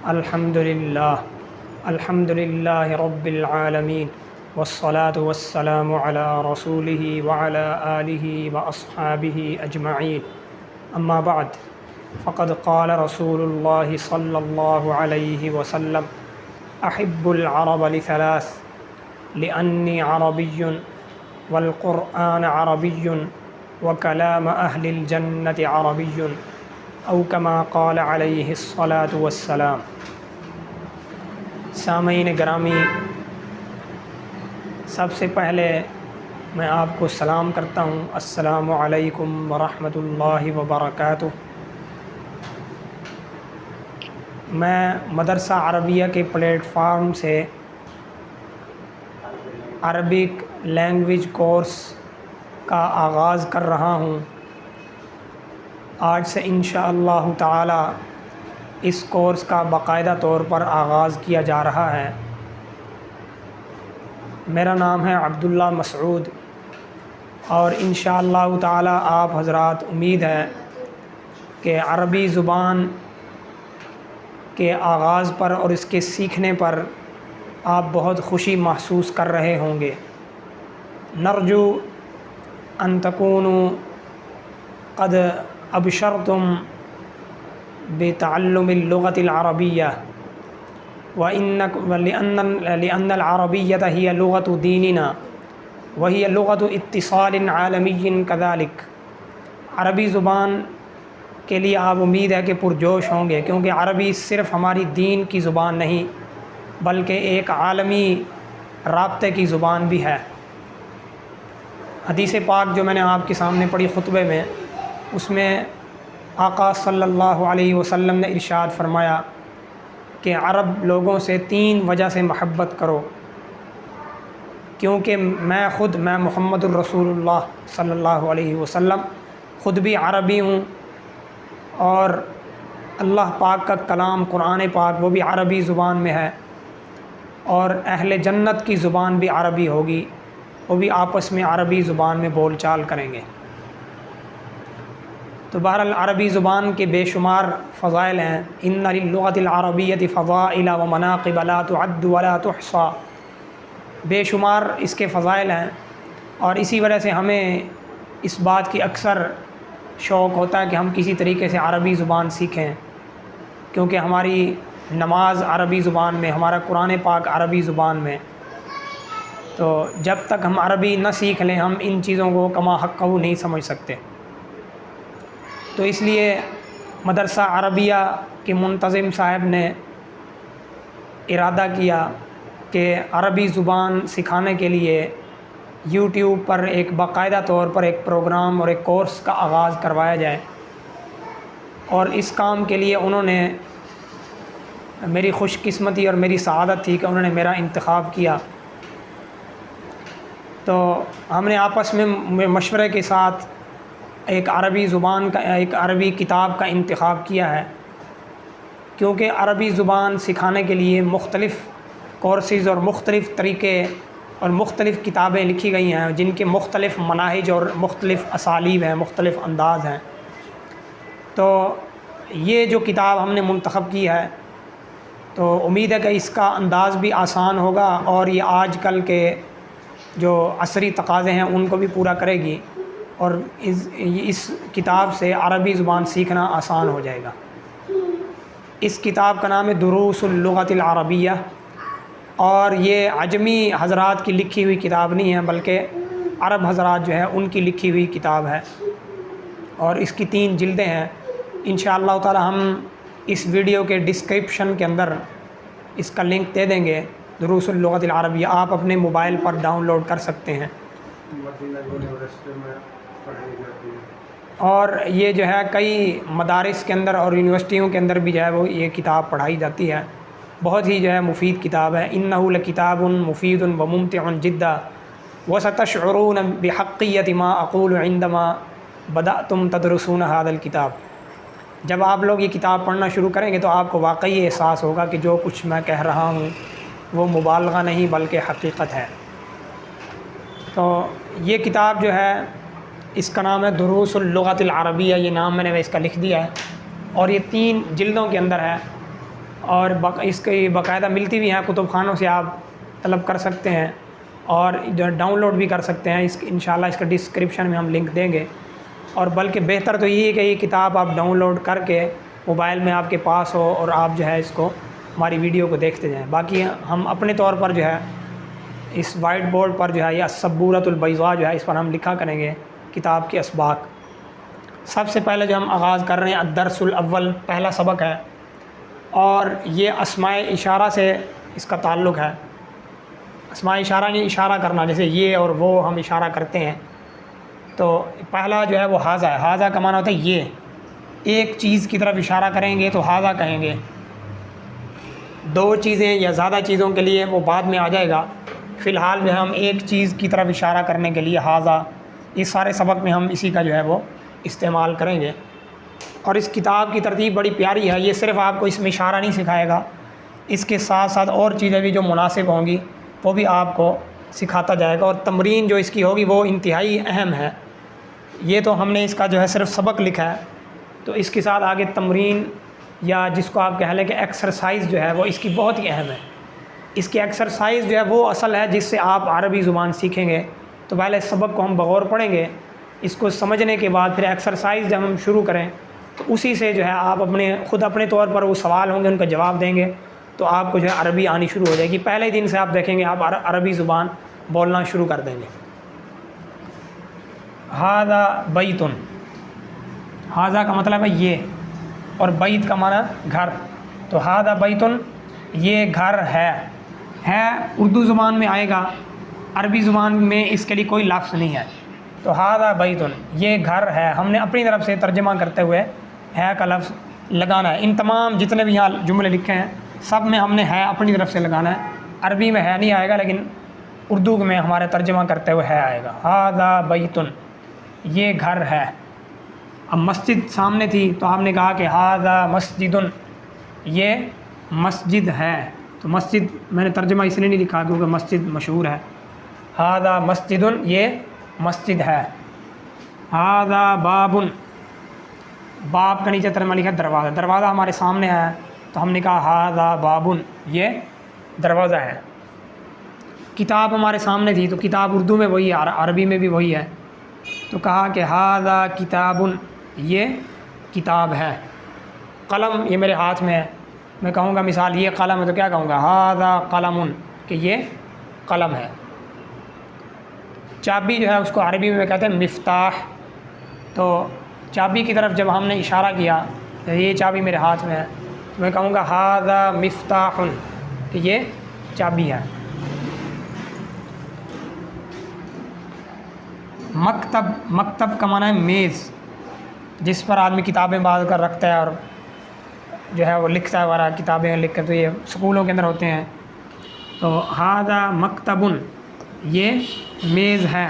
الحمد للہ رب العالمین والصلاة والسلام علی رسولہ وعلی آلہ واصحابہ اجمعین اما بعد فقد قال رسول اللہ صلی اللہ علیہ وسلم احب العرب لثلاث لأنی عربی والقرآن عربی وکلام اہل الجنة عربی او کما قال علیہ الصلاة والسلام۔ سامعین گرامی، سب سے پہلے میں آپ کو سلام کرتا ہوں، السلام علیکم ورحمۃ اللہ وبرکاتہ۔ میں مدرسہ عربیہ کے پلیٹ فارم سے عربک لینگویج کورس کا آغاز کر رہا ہوں۔ آج سے انشاءاللہ تعالی اس کورس کا باقاعدہ طور پر آغاز کیا جا رہا ہے۔ میرا نام ہے عبداللہ مسعود، اور انشاءاللہ تعالی آپ حضرات امید ہے کہ عربی زبان کے آغاز پر اور اس کے سیکھنے پر آپ بہت خوشی محسوس کر رہے ہوں گے۔ نرجو ان تکونوا قد ابشرتم بتعلم اللغة العربية لأن العربية هي لغة ديننا وهي لغة اتصال عالمي كذلك۔ عربی زبان کے لیے آپ امید ہے کہ پرجوش ہوں گے، کیونکہ عربی صرف ہماری دین کی زبان نہیں بلکہ ایک عالمی رابطے کی زبان بھی ہے۔ حدیث پاک جو میں نے آپ کے سامنے پڑھی خطبے میں، اس میں آقا صلی اللہ علیہ وسلم نے ارشاد فرمایا کہ عرب لوگوں سے 3 وجہ سے محبت کرو، کیونکہ میں محمد الرسول اللہ صلی اللہ علیہ وسلم خود بھی عربی ہوں، اور اللہ پاک کا کلام قرآن پاک وہ بھی عربی زبان میں ہے، اور اہل جنت کی زبان بھی عربی ہوگی، وہ بھی آپس میں عربی زبان میں بول چال کریں گے۔ تو بہرحال عربی زبان کے بے شمار فضائل ہیں۔ ان للغۃ العربیۃ فضائل ومناقب لا تعد ولا تحصى، بے شمار اس کے فضائل ہیں، اور اسی وجہ سے ہمیں اس بات کی اکثر شوق ہوتا ہے کہ ہم کسی طریقے سے عربی زبان سیکھیں، کیونکہ ہماری نماز عربی زبان میں، ہمارا قرآن پاک عربی زبان میں، تو جب تک ہم عربی نہ سیکھ لیں ہم ان چیزوں کو کما حقہ نہیں سمجھ سکتے۔ تو اس لیے مدرسہ عربیہ کے منتظم صاحب نے ارادہ کیا کہ عربی زبان سکھانے کے لیے یوٹیوب پر ایک باقاعدہ طور پر ایک پروگرام اور ایک کورس کا آغاز کروایا جائے، اور اس کام کے لیے انہوں نے، میری خوش قسمتی اور میری سعادت تھی کہ انہوں نے میرا انتخاب کیا۔ تو ہم نے آپس میں مشورے کے ساتھ ایک عربی زبان کا، ایک عربی کتاب کا انتخاب کیا ہے، کیونکہ عربی زبان سکھانے کے لیے مختلف کورسز اور مختلف طریقے اور مختلف کتابیں لکھی گئی ہیں، جن کے مختلف مناہج اور مختلف اسالیب ہیں، مختلف انداز ہیں۔ تو یہ جو کتاب ہم نے منتخب کی ہے، تو امید ہے کہ اس کا انداز بھی آسان ہوگا، اور یہ آج کل کے جو عصری تقاضے ہیں ان کو بھی پورا کرے گی، اور اس کتاب سے عربی زبان سیکھنا آسان ہو جائے گا۔ اس کتاب کا نام ہے دروس اللغۃ العربیہ، اور یہ عجمی حضرات کی لکھی ہوئی کتاب نہیں ہے بلکہ عرب حضرات جو ہیں ان کی لکھی ہوئی کتاب ہے، اور اس کی 3 جلدیں ہیں۔ انشاءاللہ تعالی ہم اس ویڈیو کے ڈسکرپشن کے اندر اس کا لنک دے دیں گے، دروس اللغۃ العربیہ، آپ اپنے موبائل پر ڈاؤن لوڈ کر سکتے ہیں۔ اور یہ جو ہے کئی مدارس کے اندر اور یونیورسٹیوں کے اندر بھی جو ہے وہ یہ کتاب پڑھائی جاتی ہے، بہت ہی جو ہے مفید کتاب ہے۔ انہ لکتاب مفید وممتع جدا وستشعرون بحقیۃ ما اقول عندما بدأتم تدرسون هذا الکتاب۔ جب آپ لوگ یہ کتاب پڑھنا شروع کریں گے تو آپ کو واقعی احساس ہوگا کہ جو کچھ میں کہہ رہا ہوں وہ مبالغہ نہیں بلکہ حقیقت ہے۔ تو یہ کتاب جو ہے اس کا نام ہے دروس اللغۃ العربیہ، یہ نام میں نے اس کا لکھ دیا ہے، اور یہ 3 جلدوں کے اندر ہے۔ اور اس کی باقاعدہ ملتی بھی ہیں، کتب خانوں سے آپ طلب کر سکتے ہیں اور ڈاؤن لوڈ بھی کر سکتے ہیں۔ انشاءاللہ اس کا ڈسکرپشن میں ہم لنک دیں گے۔ اور بلکہ بہتر تو یہ ہے کہ یہ کتاب آپ ڈاؤن لوڈ کر کے موبائل میں آپ کے پاس ہو اور آپ جو ہے اس کو ہماری ویڈیو کو دیکھتے جائیں۔ باقی ہم اپنے طور پر جو ہے اس وائٹ بورڈ پر جو ہے یا السبورۃ البیضاء جو ہے اس پر ہم لکھا کریں گے کتاب کے اسباق۔ سب سے پہلے جو ہم آغاز کر رہے ہیں الدرس الاول، پہلا سبق ہے، اور یہ اسماء اشارہ سے اس کا تعلق ہے۔ اسماء اشارہ نہیں اشارہ کرنا، جیسے یہ اور وہ ہم اشارہ کرتے ہیں، تو پہلا جو ہے وہ حاذا ہے۔ حاذا کا معنی ہوتا ہے یہ، ایک چیز کی طرف اشارہ کریں گے تو حاذا کہیں گے۔ دو چیزیں یا زیادہ چیزوں کے لیے وہ بعد میں آ جائے گا، فی الحال جو ہے ہم ایک چیز کی طرف اشارہ کرنے کے لیے حاذا، اس سارے سبق میں ہم اسی کا جو ہے وہ استعمال کریں گے۔ اور اس کتاب کی ترتیب بڑی پیاری ہے، یہ صرف آپ کو اس میں اشارہ نہیں سکھائے گا، اس کے ساتھ ساتھ اور چیزیں بھی جو مناسب ہوں گی وہ بھی آپ کو سکھاتا جائے گا، اور تمرین جو اس کی ہوگی وہ انتہائی اہم ہے۔ یہ تو ہم نے اس کا جو ہے صرف سبق لکھا ہے، تو اس کے ساتھ آگے تمرین یا جس کو آپ کہہ لیں کہ ایکسرسائز جو ہے وہ اس کی بہت ہی اہم ہے۔ اس کی ایکسرسائز جو ہے وہ اصل ہے جس سے آپ عربی زبان سیکھیں گے۔ تو پہلے سبق کو ہم بغور پڑھیں گے، اس کو سمجھنے کے بعد پھر ایکسرسائز جب ہم شروع کریں تو اسی سے جو ہے آپ خود اپنے طور پر وہ سوال ہوں گے ان کا جواب دیں گے، تو آپ کو جو ہے عربی آنی شروع ہو جائے گی۔ پہلے دن سے آپ دیکھیں گے آپ عربی زبان بولنا شروع کر دیں گے۔ ھذا بیت، ھذا کا مطلب ہے یہ، اور بیت کا معنی گھر، تو ھذا بیت یہ گھر ہے اردو زبان میں آئے گا، عربی زبان میں اس کے لیے کوئی لفظ نہیں ہے، تو ھذا بیت یہ گھر ہے۔ ہم نے اپنی طرف سے ترجمہ کرتے ہوئے ہے کا لفظ لگانا ہے۔ ان تمام جتنے بھی یہاں جملے لکھے ہیں سب میں ہم نے ہے اپنی طرف سے لگانا ہے۔ عربی میں ہے نہیں آئے گا، لیکن اردو میں ہمارے ترجمہ کرتے ہوئے ہے آئے گا۔ ھذا بیت یہ گھر ہے۔ اب مسجد سامنے تھی تو آپ نے کہا کہ ھذا مسجد یہ مسجد ہے، تو مسجد میں نے ترجمہ اس لیے نہیں لکھا کیونکہ مسجد مشہور ہے۔ ھذا مسجد یہ مسجد ہے۔ ھذا باب، باب کا نیچے ترجمہ لکھا ہے دروازہ، دروازہ ہمارے سامنے ہے تو ہم نے کہا ھذا باب یہ دروازہ ہے۔ کتاب ہمارے سامنے تھی تو کتاب اردو میں وہی ہے، عربی میں بھی وہی ہے، تو کہا کہ ھذا کتاب یہ کتاب ہے۔ قلم یہ میرے ہاتھ میں ہے، میں کہوں گا مثال یہ قلم ہے تو کیا کہوں گا ھذا قلم کہ یہ قلم ہے۔ چابی جو ہے اس کو عربی میں کہتے ہیں مفتاح، تو چابی کی طرف جب ہم نے اشارہ کیا کہ یہ چابی میرے ہاتھ میں ہے تو میں کہوں گا ھذا مفتاح کہ یہ چابی ہے۔ مکتب، مکتب کا معنی ہے میز، جس پر آدمی کتابیں باندھ کر رکھتا ہے اور جو ہے وہ لکھتا ہے وغیرہ، کتابیں لکھ کر، تو یہ اسکولوں کے اندر ہوتے ہیں۔ تو ھذا مکتب یہ میز ہے۔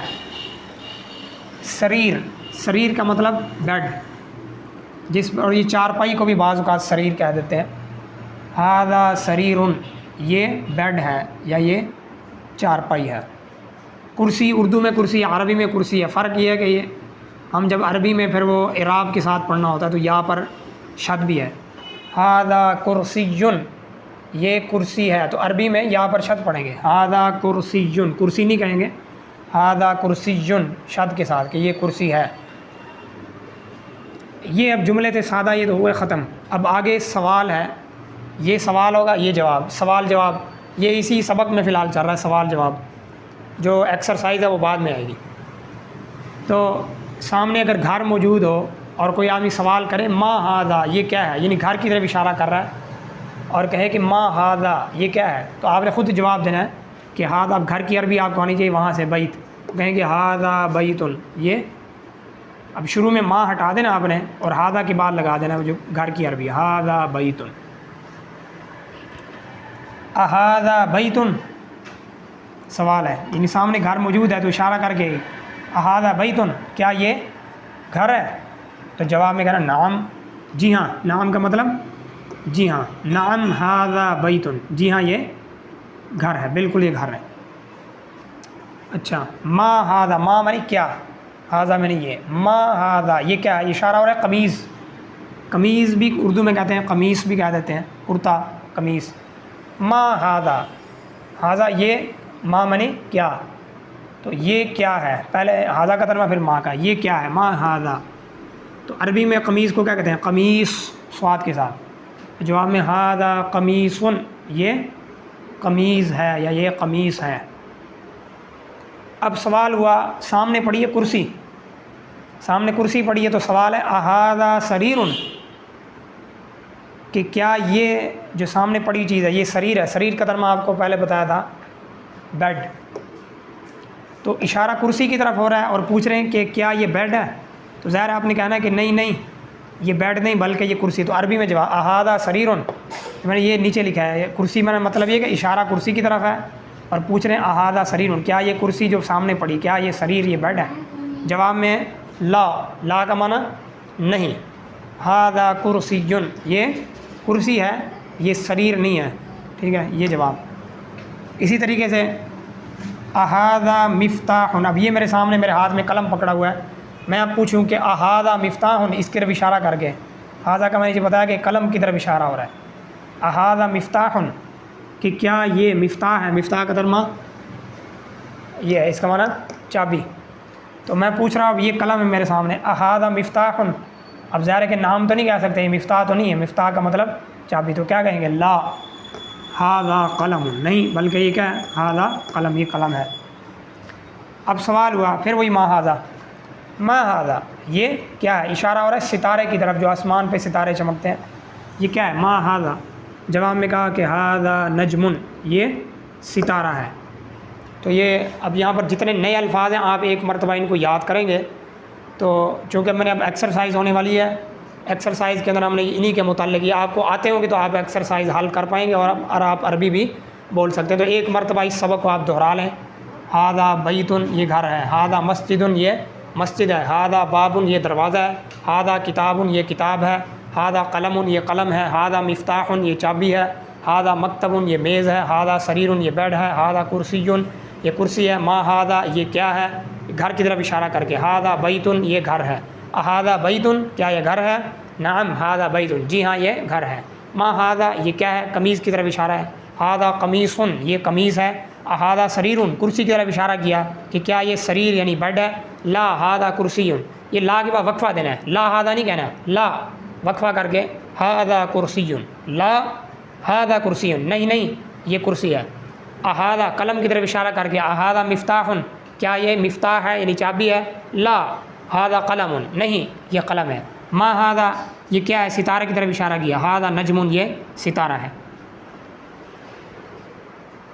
سریر، سریر کا مطلب بیڈ، اور یہ چارپائی کو بھی بعض اوقات سریر کہہ دیتے ہیں۔ ھذا سریر یہ بیڈ ہے یا یہ چارپائی ہے۔ کرسی اردو میں کرسی، عربی میں کرسی ہے، فرق یہ ہے کہ یہ ہم جب عربی میں پھر وہ اعراب کے ساتھ پڑھنا ہوتا ہے تو یہاں پر شد بھی ہے۔ ھذا کرسی یہ کرسی ہے، تو عربی میں یہاں پر شد پڑھیں گے، ھذا کرسی، کرسی نہیں کہیں گے، ھذا کرسی شد کے ساتھ کہ یہ کرسی ہے۔ یہ اب جملے تھے سادہ، یہ تو ہوئے ختم۔ اب آگے سوال ہے، یہ سوال ہوگا یہ جواب، سوال جواب یہ اسی سبق میں فی الحال چل رہا ہے، سوال جواب۔ جو ایکسرسائز ہے وہ بعد میں آئے گی۔ تو سامنے اگر گھر موجود ہو اور کوئی آدمی سوال کرے ما ھذا یہ کیا ہے، یعنی گھر کی طرف اشارہ کر رہا ہے اور کہے کہ ما ھذا یہ کیا ہے، تو آپ نے خود جواب دینا ہے کہ ھذا، اب گھر کی عربی آپ کو آنی چاہیے وہاں سے بیت، تو کہیں گے ھذا بیت یہ، اب شروع میں ما ہٹا دینا آپ نے اور ھذا کے بعد لگا دینا جو گھر کی عربی، ھذا بیت۔ اھذا بیت سوال ہے، یعنی سامنے گھر موجود ہے تو اشارہ کر کے اھذا بیت کیا یہ گھر ہے، تو جواب میں کہنا نعم جی ہاں، نعم کا مطلب جی ہاں، نعم ھذا بیت جی ہاں یہ گھر ہے، بالکل یہ گھر ہے۔ اچھا ما ھذا، ما معنی کیا، ھذا میں نہیں، یہ ما ھذا یہ کیا ہے، اشارہ ہو رہا ہے قمیض، قمیض بھی اردو میں کہتے ہیں، قمیص بھی کہہ دیتے ہیں، کرتا، قمیص. ما ہاذا، ہاذا یہ، ما منی کیا، تو یہ کیا ہے، پہلے ہاذا کا ترجمہ پھر ما کا، یہ کیا ہے، ما ہاذا. تو عربی میں قمیص کو کیا کہتے ہیں، قمیص صاد کے ساتھ. جواب میں ہاذا قمیصن، یہ قمیض ہے یا یہ قمیص ہے. اب سوال ہوا، سامنے پڑی ہے کرسی، سامنے کرسی پڑی ہے تو سوال ہے اہذا سریر، کہ کیا یہ جو سامنے پڑی چیز ہے یہ سریر ہے. سریر کا ترجمہ آپ کو پہلے بتایا تھا بیڈ. تو اشارہ کرسی کی طرف ہو رہا ہے اور پوچھ رہے ہیں کہ کیا یہ بیڈ ہے. تو ظاہر آپ نے کہنا ہے کہ نہیں نہیں یہ بیڈ نہیں بلکہ یہ کرسی. تو عربی میں جواب اہذا سریر، میں نے یہ نیچے لکھا ہے کرسی، میں نے مطلب یہ کہ اشارہ کرسی کی طرف ہے اور پوچھ رہے ہیں اہذا سریر، کیا یہ کرسی جو سامنے پڑی کیا یہ سریر، یہ بیڈ ہے. جواب میں لا، لا کا معنی نہیں، ہاذا کرسی، یہ کرسی ہے یہ سریر نہیں ہے. ٹھیک ہے، یہ جواب. اسی طریقے سے اہذا مفتاح، اب یہ میرے سامنے میرے ہاتھ میں قلم پکڑا ہوا ہے، میں اب پوچھوں کہ اہذا مفتاح، اس کی طرف اشارہ کر کے، ہاذا کا میں نے بتایا کہ قلم کی طرف اشارہ ہو رہا ہے. اہذا مفتاح، کہ کیا یہ مفتاح ہے، مفتاح کا ترجمہ یہ ہے، اس کا معنی چابی. تو میں پوچھ رہا ہوں اب یہ قلم ہے میرے سامنے، اہذا مفتاح، اب ظاہر ہے کہ نام تو نہیں کہہ سکتے، یہ مفتاح تو نہیں ہے، مفتاح کا مطلب چابی. تو کیا کہیں گے، لا ہاذا قلم، نہیں بلکہ یہ کیا ہے، ہاذا قلم، یہ قلم ہے. اب سوال ہوا پھر وہی ما ہاذا، ما ہاذا یہ کیا ہے، اشارہ ہو رہا ہے ستارے کی طرف، جو آسمان پہ ستارے چمکتے ہیں، یہ کیا ہے، ما ہاذا. جواب میں کہا کہ ہاذا نجم، یہ ستارہ ہے. تو یہ اب یہاں پر جتنے نئے الفاظ ہیں آپ ایک مرتبہ ان کو یاد کریں گے. تو چونکہ میں نے اب ایکسرسائز ہونے والی ہے، ایکسرسائز کے اندر ہم نے انہی کے متعلق یہ آپ کو آتے ہوں گے تو آپ ایکسرسائز حل کر پائیں گے اور آپ عربی بھی بول سکتے ہیں. تو ایک مرتبہ اس سبق کو آپ دہرا لیں. ہاذا بیتن، یہ گھر ہے. ہاذا مسجدن، یہ مسجد ہے. ہاذا بابن، یہ دروازہ ہے. ہاذا کتابن، یہ کتاب ہے. ہاذا قلم، یہ قلم ہے. ہاذا مفتاح، یہ چابی ہے. ہاذا مکتب، یہ میز ہے. ہاذا سریر، یہ بیڈ ہے. ہاذا کرسی، یہ کرسی ہے. ما ہاذا، یہ کیا ہے، گھر کی طرف اشارہ کر کے. ہاذا بیتن، یہ گھر ہے. اہذا بیتن، کیا یہ گھر ہے، نعم ہاذا بیتن، جی ہاں یہ گھر ہے. ما ہاذا، یہ کیا ہے، قمیض کی طرف اشارہ ہے. ہاذا قمیصن، یہ قمیض ہے. اہذا سریر، کرسی کی طرف اشارہ کیا کہ کیا یہ سریر یعنی بیڈ ہے. لا ہاذا کرسی، یہ لا کے بعد وقفہ دینا ہے، لا ہاذا نہیں کہنا ہے، لا وقفہ کر کے ہاذا کرسی، لا ہاذا کرسی، نہیں نہیں یہ کرسی ہے. اہذا قلم کی طرف اشارہ کر کے اہذا مفتاح، کیا یہ مفتاح ہے یعنی چابی ہے. لا ہاذا قلم، نہیں یہ قلم ہے. ما ہاذا، یہ کیا ہے، ستارے کی طرف اشارہ کیا. ہاذا نجم، یہ ستارہ ہے.